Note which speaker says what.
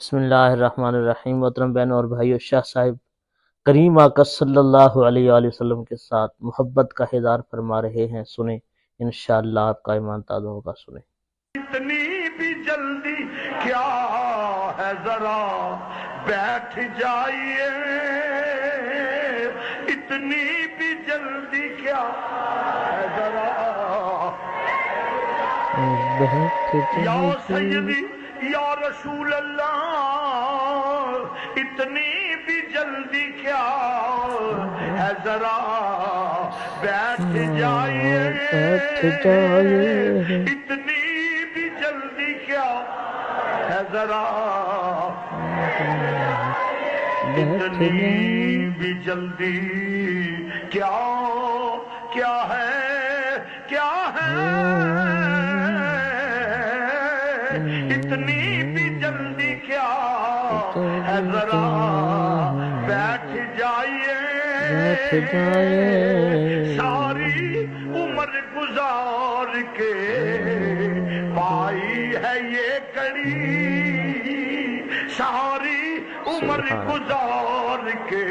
Speaker 1: بسم اللہ الرحمن الرحیم۔ محترم بہنوں اور بھائیو، شاہ صاحب کریم آقا صلی اللہ علیہ وآلہ وسلم کے ساتھ محبت کا اظہار فرما رہے ہیں، سنیں انشاءاللہ آپ کا ایمان تازہ ہوگا۔ سنیں۔
Speaker 2: اتنی بھی جلدی کیا ہے، ذرا بیٹھ جائیے، اتنی بھی جلدی کیا ہے، ذرا یا سیدی یا رسول اللہ، اتنی بھی جلدی کیا ہے، ذرا بیٹھ جائیے، اتنی بھی جلدی کیا ہے، ذرا اتنی بھی جلدی کیا ہے، کیا ہے، اتنی بھی جلدی کیا ہے، ذرا بیٹھ جائیے، ساری عمر گزار کے پائی ہے یہ کڑی، ساری عمر گزار کے